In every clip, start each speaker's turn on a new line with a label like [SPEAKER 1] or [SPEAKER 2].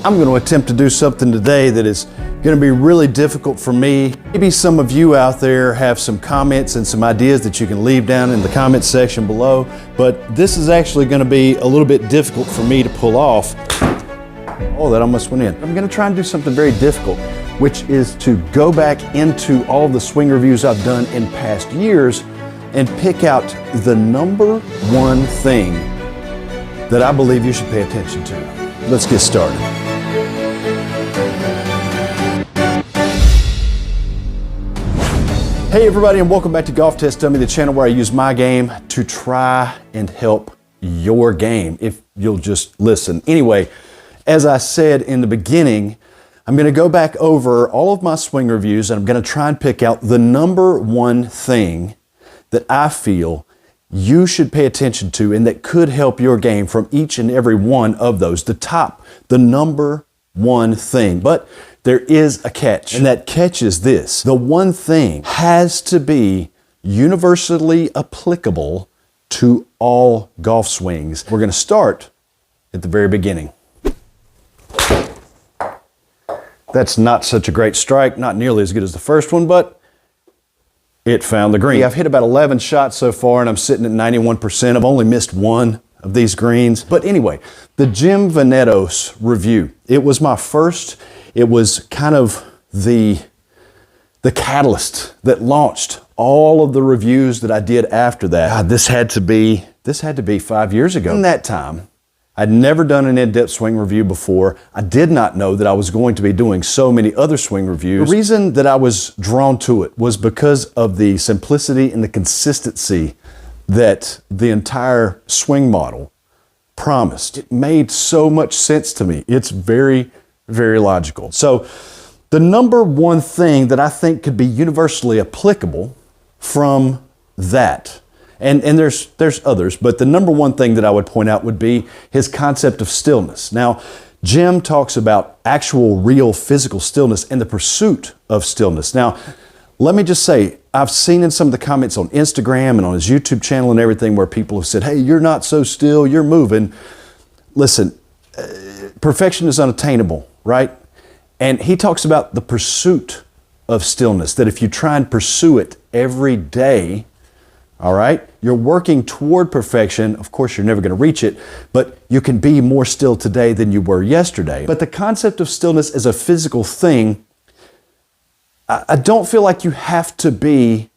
[SPEAKER 1] I'm going to attempt to do something today that is going to be really difficult for me. Maybe some of you out there have some comments and some ideas that you can leave down in the comments section below, but this is actually going to be a little bit difficult for me to pull off. Oh, that almost went in. I'm going to try and do something very difficult, which is to go back into all the swing reviews I've done in past years and pick out the number one thing that I believe you should pay attention to. Let's get started. Hey everybody, and welcome back to Golf Test Dummy, the channel where I use my game to try and help your game, if you'll just listen. Anyway, as I said in the beginning, I'm going to go back over all of my swing reviews and I'm going to try and pick out the number one thing that I feel you should pay attention to and that could help your game from each and every one of those. The number one thing. But there is a catch, and that catch is this. The one thing has to be universally applicable to all golf swings. We're going to start at the very beginning. That's not such a great strike, not nearly as good as the first one, but it found the green. I've hit about 11 shots so far and I'm sitting at 91%. I've only missed one of these greens. But anyway, the Jim Venetos review. It was my first. It was kind of the catalyst that launched all of the reviews that I did after that. God, this had to be 5 years ago. In that time, I'd never done an in-depth swing review before. I did not know that I was going to be doing so many other swing reviews. The reason that I was drawn to it was because of the simplicity and the consistency that the entire swing model promised. It made so much sense to me. It's very, very logical. So the number one thing that I think could be universally applicable from that, and there's others, but the number one thing that I would point out would be his concept of stillness. Now, Jim talks about actual, real, physical stillness and the pursuit of stillness. Now, let me just say, I've seen in some of the comments on Instagram and on his YouTube channel and everything where people have said, hey, you're not so still, you're moving. Listen, perfection is unattainable, right? And he talks about the pursuit of stillness, that if you try and pursue it every day, all right, you're working toward perfection. Of course, you're never going to reach it, but you can be more still today than you were yesterday. But the concept of stillness as a physical thing, I don't feel like you have to be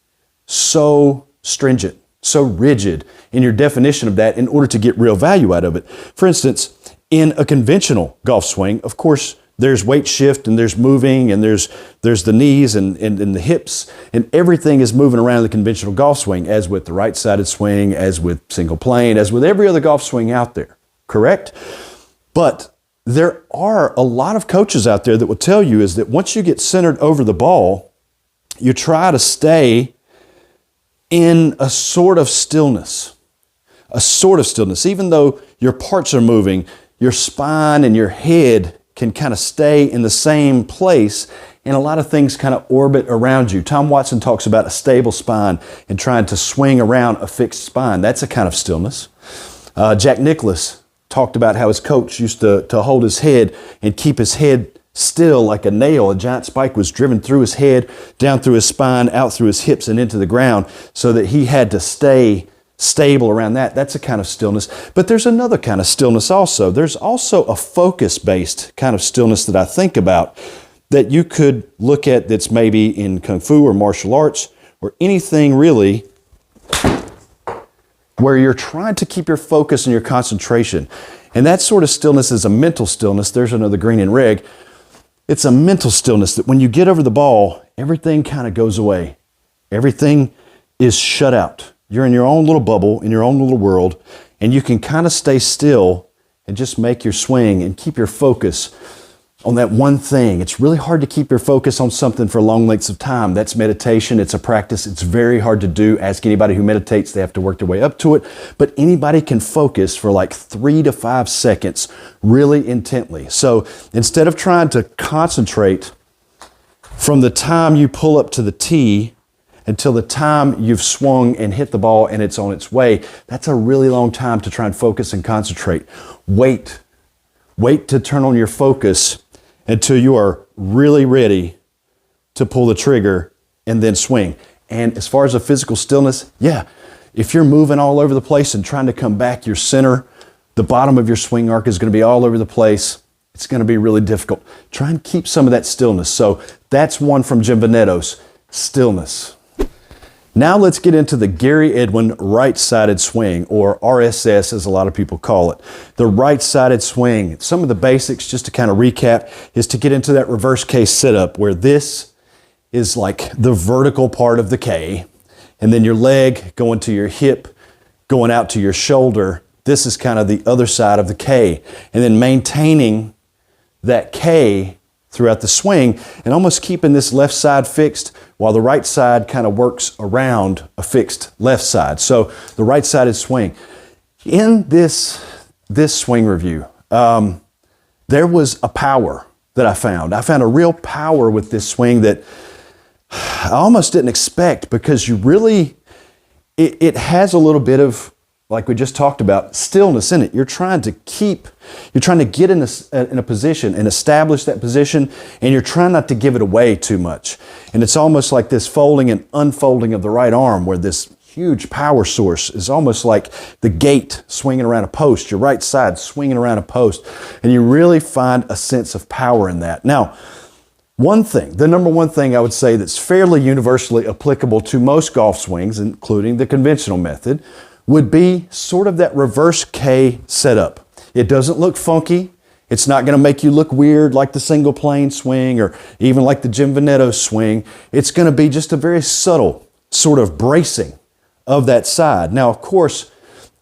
[SPEAKER 1] so stringent, so rigid in your definition of that in order to get real value out of it. For instance, in a conventional golf swing, of course, there's weight shift and there's moving and there's the knees and the hips, and everything is moving around the conventional golf swing, as with the right-sided swing, as with single plane, as with every other golf swing out there, correct? But there are a lot of coaches out there that will tell you is that once you get centered over the ball, you try to stay in a sort of stillness, even though your parts are moving, your spine and your head can kind of stay in the same place, and a lot of things kind of orbit around you. Tom Watson talks about a stable spine and trying to swing around a fixed spine. That's a kind of stillness. Jack Nicklaus talked about how his coach used to hold his head and keep his head still like a nail. A giant spike was driven through his head, down through his spine, out through his hips and into the ground, so that he had to stay stable around that. That's a kind of stillness. But there's another kind of stillness also. There's also a focus-based kind of stillness that I think about that you could look at, that's maybe in Kung Fu or martial arts or anything really where you're trying to keep your focus and your concentration. And that sort of stillness is a mental stillness. There's another green and reg. It's a mental stillness that when you get over the ball, everything kind of goes away. Everything is shut out. You're in your own little bubble, in your own little world, and you can kind of stay still and just make your swing and keep your focus on that one thing. It's really hard to keep your focus on something for long lengths of time. That's meditation. It's a practice. It's very hard to do. Ask anybody who meditates. They have to work their way up to it. But anybody can focus for like 3 to 5 seconds really intently. So instead of trying to concentrate from the time you pull up to the tee until the time you've swung and hit the ball and it's on its way, that's a really long time to try and focus and concentrate. Wait Wait to turn on your focus until you are really ready to pull the trigger and then swing. And as far as the physical stillness, yeah, if you're moving all over the place and trying to come back, your center, the bottom of your swing arc is going to be all over the place. It's going to be really difficult. Try and keep some of that stillness. So that's one from Jim Venetto's, stillness. Now let's get into the Gary Edwin right-sided swing, or RSS as a lot of people call it. The right-sided swing. Some of the basics, just to kind of recap, is to get into that reverse K setup where this is like the vertical part of the K, and then your leg going to your hip, going out to your shoulder. This is kind of the other side of the K, and then maintaining that K throughout the swing and almost keeping this left side fixed while the right side kind of works around a fixed left side. So the right-sided swing. In this swing review, there was a power that I found. I found a real power with this swing that I almost didn't expect, because you really, it has a little bit of, like we just talked about, stillness in it. You're trying to get in a position and establish that position, and you're trying not to give it away too much. And it's almost like this folding and unfolding of the right arm, where this huge power source is almost like the gate swinging around a post, your right side swinging around a post, and you really find a sense of power in that. Now, the number one thing I would say that's fairly universally applicable to most golf swings, including the conventional method, would be sort of that reverse K setup. It doesn't look funky. It's not going to make you look weird like the single plane swing or even like the Jim Venetto swing. It's going to be just a very subtle sort of bracing of that side. Now, of course,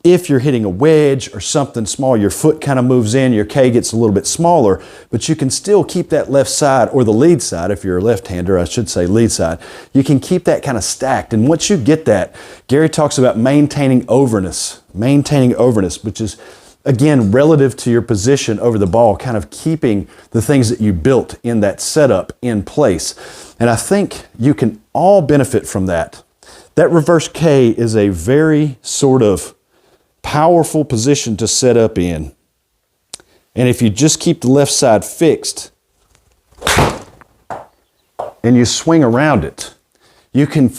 [SPEAKER 1] if you're hitting a wedge or something small, your foot kind of moves in, your K gets a little bit smaller, but you can still keep that left side, or the lead side, if you're a left-hander, I should say lead side, you can keep that kind of stacked. And once you get that, Gary talks about maintaining overness, which is, again, relative to your position over the ball, kind of keeping the things that you built in that setup in place. And I think you can all benefit from that. That reverse K is a very sort of powerful position to set up in. And if you just keep the left side fixed and you swing around it, you can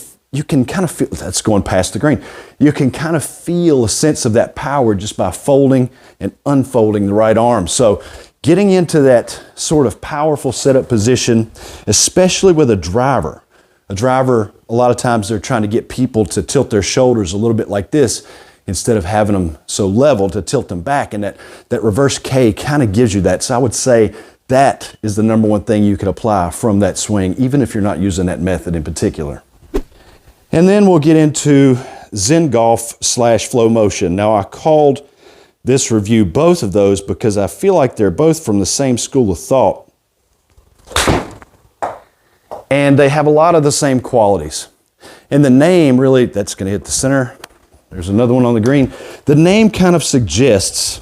[SPEAKER 1] kind of feel, that's going past the green, you can kind of feel a sense of that power just by folding and unfolding the right arm. So getting into that sort of powerful setup position, especially with a driver, a lot of times they're trying to get people to tilt their shoulders a little bit like this, instead of having them so level, to tilt them back. And that reverse K kind of gives you that. So I would say that is the number one thing you could apply from that swing, even if you're not using that method in particular. And then we'll get into Zen Golf / Flow Motion. Now, I called this review both of those because I feel like they're both from the same school of thought. And they have a lot of the same qualities. And the name really, that's going to hit the center. There's another one on the green. The name kind of suggests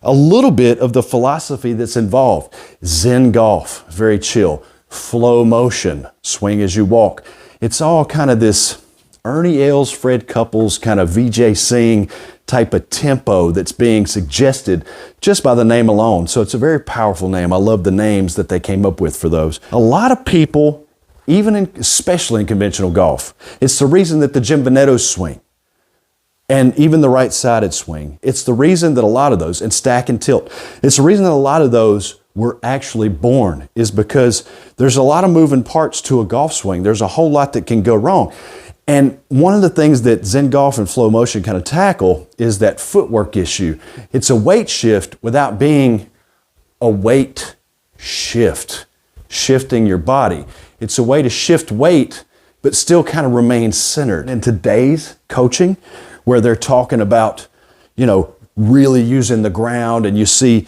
[SPEAKER 1] a little bit of the philosophy that's involved. Zen Golf, very chill. Flow Motion, swing as you walk. It's all kind of this Ernie Els, Fred Couples, kind of Vijay Singh type of tempo that's being suggested just by the name alone. So it's a very powerful name. I love the names that they came up with for those. A lot of people, especially in conventional golf, it's the reason that the Jim Venetto swing, and even the right-sided swing, it's the reason that a lot of those, and stack and tilt, it's the reason that a lot of those were actually born, is because there's a lot of moving parts to a golf swing. There's a whole lot that can go wrong. And one of the things that Zen Golf and Flow Motion kind of tackle is that footwork issue. It's a weight shift without being a weight shift, shifting your body. It's a way to shift weight, but still kind of remain centered. In today's coaching, where they're talking about, really using the ground, and you see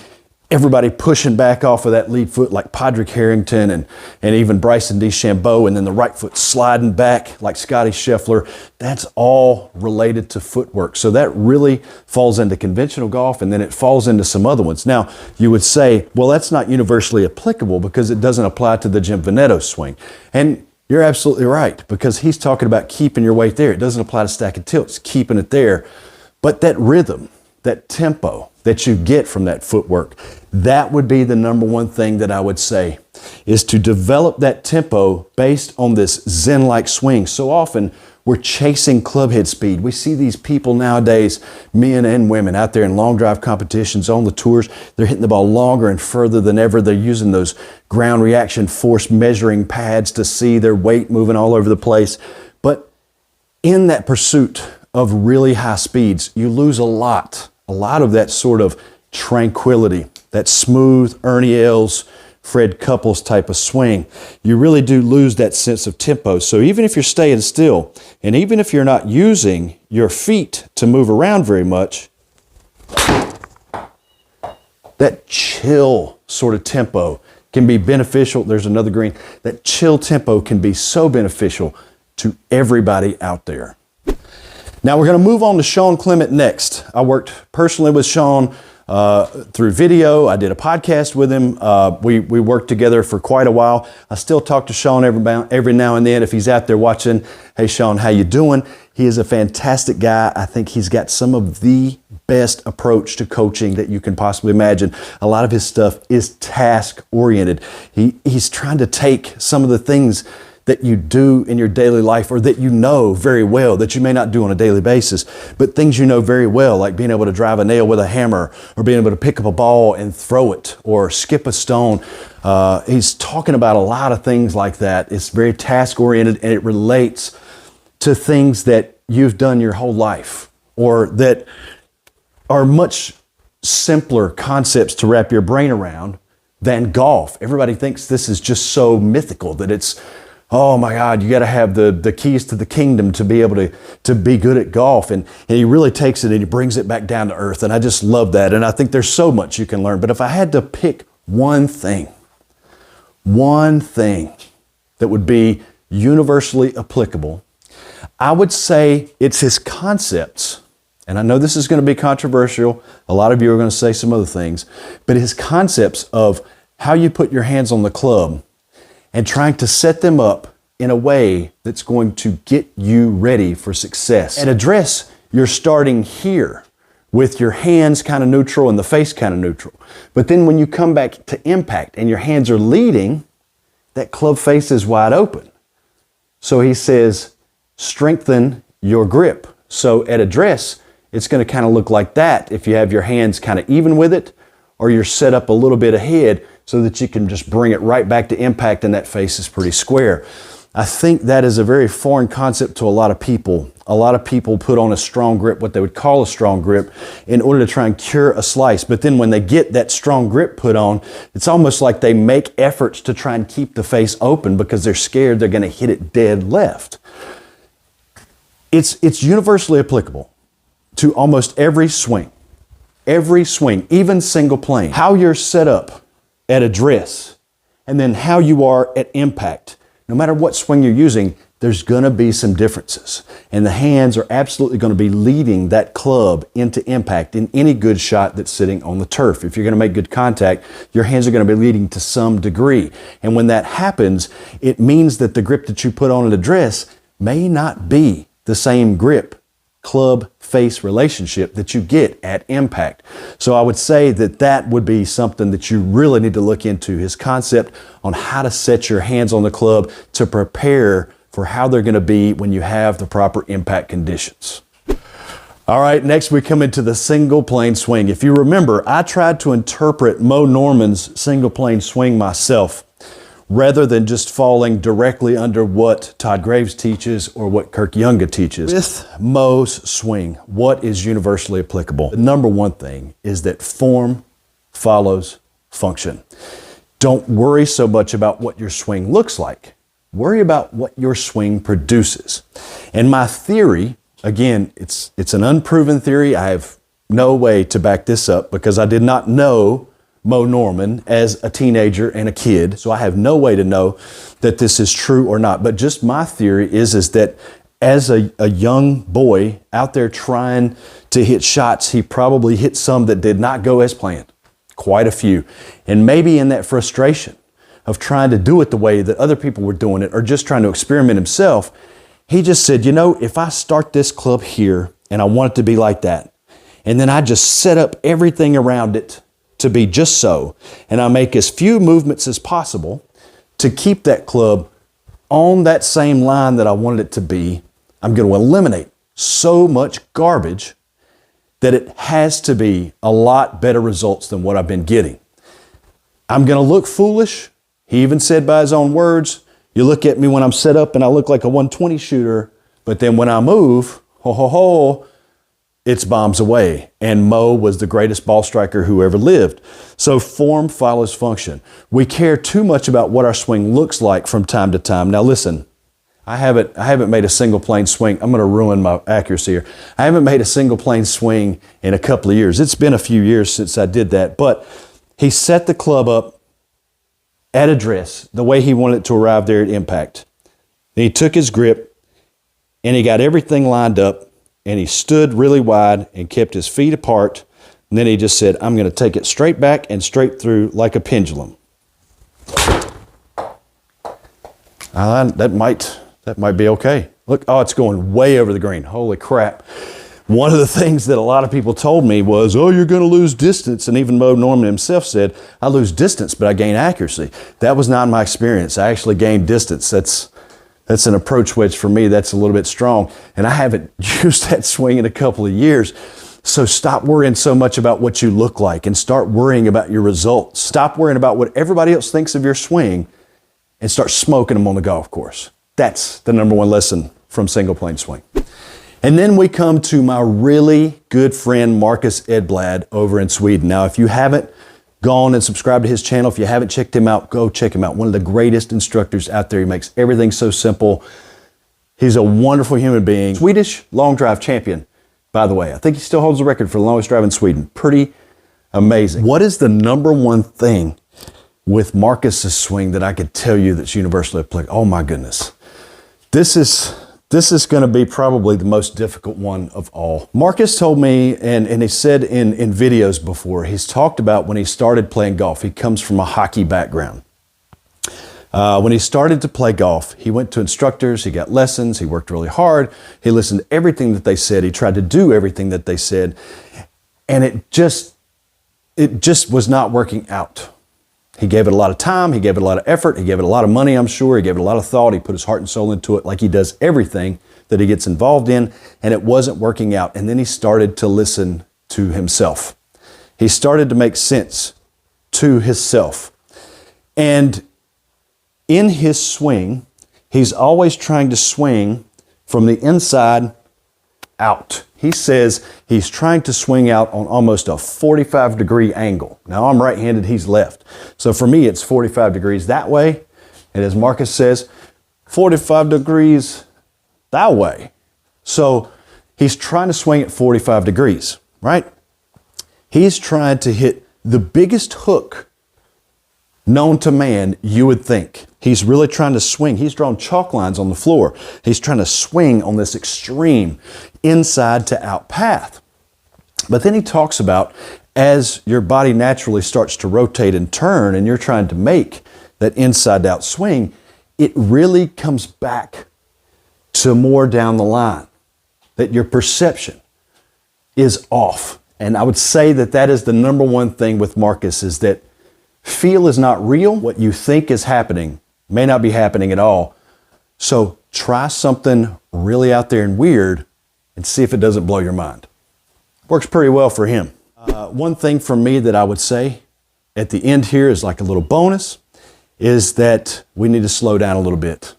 [SPEAKER 1] everybody pushing back off of that lead foot like Padraig Harrington and even Bryson DeChambeau, and then the right foot sliding back like Scotty Scheffler. That's all related to footwork. So that really falls into conventional golf, and then it falls into some other ones. Now, you would say, well, that's not universally applicable because it doesn't apply to the Jim Venetto swing. And you're absolutely right, because he's talking about keeping your weight there. It doesn't apply to stack and tilt. It's keeping it there. But that rhythm, that tempo, that you get from that footwork. That would be the number one thing that I would say, is to develop that tempo based on this Zen-like swing. So often we're chasing club head speed. We see these people nowadays, men and women, out there in long drive competitions on the tours. They're hitting the ball longer and further than ever. They're using those ground reaction force measuring pads to see their weight moving all over the place. But in that pursuit of really high speeds, you lose a lot of that sort of tranquility, that smooth Ernie Els, Fred Couples type of swing. You really do lose that sense of tempo. So even if you're staying still, and even if you're not using your feet to move around very much, that chill sort of tempo can be beneficial. There's another green. That chill tempo can be so beneficial to everybody out there. Now we're going to move on to Shawn Clement next. I worked personally with Shawn through video. I did a podcast with him. We worked together for quite a while. I still talk to Shawn every now and then if he's out there watching. Hey Shawn, how you doing? He is a fantastic guy. I think he's got some of the best approach to coaching that you can possibly imagine. A lot of his stuff is task oriented. He's trying to take some of the things that you do in your daily life, or that you know very well, that you may not do on a daily basis, but things you know very well, like being able to drive a nail with a hammer, or being able to pick up a ball and throw it, or skip a stone. He's talking about a lot of things like that. It's very task oriented, and it relates to things that you've done your whole life, or that are much simpler concepts to wrap your brain around than golf. Everybody thinks this is just so mythical, that it's, oh my God, you got to have the keys to the kingdom to be able to be good at golf. And he really takes it and he brings it back down to earth. And I just love that. And I think there's so much you can learn. But if I had to pick one thing that would be universally applicable, I would say it's his concepts. And I know this is going to be controversial. A lot of you are going to say some other things. But his concepts of how you put your hands on the club and trying to set them up in a way that's going to get you ready for success. At address, you're starting here with your hands kind of neutral and the face kind of neutral. But then when you come back to impact and your hands are leading, that club face is wide open. So he says, strengthen your grip. So at address, it's going to kind of look like that if you have your hands kind of even with it, or you're set up a little bit ahead so that you can just bring it right back to impact and that face is pretty square. I think that is a very foreign concept to a lot of people. A lot of people put on a strong grip, what they would call a strong grip, in order to try and cure a slice. But then when they get that strong grip put on, it's almost like they make efforts to try and keep the face open because they're scared they're going to hit it dead left. It's universally applicable to almost every swing, even single plane. How you're set up at address, and then how you are at impact. No matter what swing you're using, there's going to be some differences. And the hands are absolutely going to be leading that club into impact in any good shot that's sitting on the turf. If you're going to make good contact, your hands are going to be leading to some degree. And when that happens, it means that the grip that you put on at address may not be the same grip club face relationship that you get at impact. So I would say that would be something that you really need to look into, his concept on how to set your hands on the club to prepare for how they're going to be when you have the proper impact conditions. All right, next we come into the single plane swing. If you remember, I tried to interpret Mo Norman's single plane swing myself, rather than just falling directly under what Todd Graves teaches or what Kirk Younga teaches. With Mo's swing, what is universally applicable? The number one thing is that form follows function. Don't worry so much about what your swing looks like. Worry about what your swing produces. And my theory, again, it's an unproven theory. I have no way to back this up because I did not know Mo Norman as a teenager and a kid, so I have no way to know that this is true or not. But just my theory is that as a young boy out there trying to hit shots, he probably hit some that did not go as planned, quite a few. And maybe in that frustration of trying to do it the way that other people were doing it, or just trying to experiment himself, he just said, you know, if I start this club here and I want it to be like that, and then I just set up everything around it to be just so. And I make as few movements as possible to keep that club on that same line that I wanted it to be. I'm going to eliminate so much garbage that it has to be a lot better results than what I've been getting. I'm going to look foolish. He even said by his own words, you look at me when I'm set up and I look like a 120 shooter, but then when I move, it's bombs away. And Mo was the greatest ball striker who ever lived. So form follows function. We care too much about what our swing looks like from time to time. Now listen, I haven't made a single plane swing. I'm going to ruin my accuracy here. I haven't made a single plane swing in a couple of years. It's been a few years since I did that, but he set the club up at address the way he wanted it to arrive there at impact. Then he took his grip and he got everything lined up and he stood really wide and kept his feet apart. And then he just said, I'm going to take it straight back and straight through like a pendulum. That might be okay. Look, oh, it's going way over the green. Holy crap. One of the things that a lot of people told me was, oh, you're going to lose distance. And even Mo Norman himself said, I lose distance, but I gain accuracy. That was not my experience. I actually gained distance. That's an approach wedge for me. That's a little bit strong. And I haven't used that swing in a couple of years. So stop worrying so much about what you look like and start worrying about your results. Stop worrying about what everybody else thinks of your swing and start smoking them on the golf course. That's the number one lesson from single plane swing. And then we come to my really good friend, Marcus Edblad over in Sweden. Now, if you haven't gone and subscribed to his channel, if you haven't checked him out, go check him out. One of the greatest instructors out there. He makes everything so simple. He's a wonderful human being. Swedish long drive champion, by the way. I think he still holds the record for the longest drive in Sweden. Pretty amazing. What is the number one thing with Marcus's swing that I could tell you that's universally applicable? Oh my goodness. This is going to be probably the most difficult one of all. Marcus told me, and he said in videos before, he's talked about when he started playing golf. He comes from a hockey background. When he started to play golf, he went to instructors, he got lessons, he worked really hard, he listened to everything that they said, he tried to do everything that they said, and it just was not working out. He gave it a lot of time, he gave it a lot of effort, he gave it a lot of money, I'm sure, he gave it a lot of thought, he put his heart and soul into it like he does everything that he gets involved in, and it wasn't working out. And then he started to listen to himself. He started to make sense to himself. And in his swing, he's always trying to swing from the inside out. He says he's trying to swing out on almost a 45-degree angle. Now, I'm right-handed, he's left. So for me, it's 45 degrees that way. And as Marcus says, 45 degrees that way. So he's trying to swing at 45 degrees, right? He's trying to hit the biggest hook known to man, you would think. He's really trying to swing. He's drawn chalk lines on the floor. He's trying to swing on this extreme inside to out path. But then he talks about as your body naturally starts to rotate and turn and you're trying to make that inside out swing, it really comes back to more down the line, that your perception is off. And I would say that that is the number one thing with Marcus, is that feel is not real. What you think is happening may not be happening at all. So try something really out there and weird and see if it doesn't blow your mind. Works pretty well for him. One thing for me that I would say at the end here is like a little bonus, is that we need to slow down a little bit.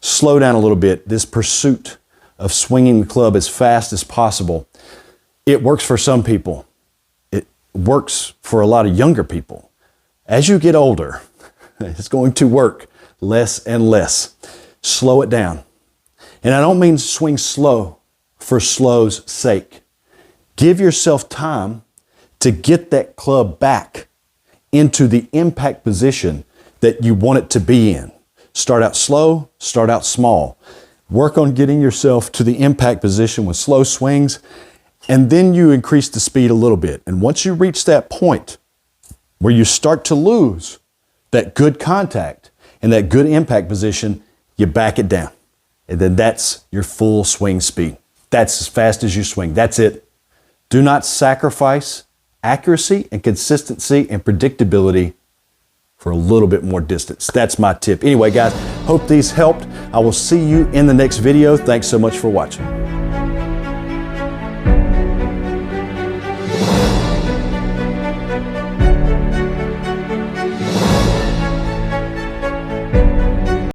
[SPEAKER 1] Slow down a little bit. This pursuit of swinging the club as fast as possible, it works for some people. It works for a lot of younger people. As you get older, it's going to work less and less. Slow it down. And I don't mean swing slow for slow's sake. Give yourself time to get that club back into the impact position that you want it to be in. Start out slow, start out small. Work on getting yourself to the impact position with slow swings, and then you increase the speed a little bit. And once you reach that point where you start to lose that good contact and that good impact position, you back it down. And then that's your full swing speed. That's as fast as you swing. That's it. Do not sacrifice accuracy and consistency and predictability for a little bit more distance. That's my tip. Anyway, guys, hope these helped. I will see you in the next video. Thanks so much for watching.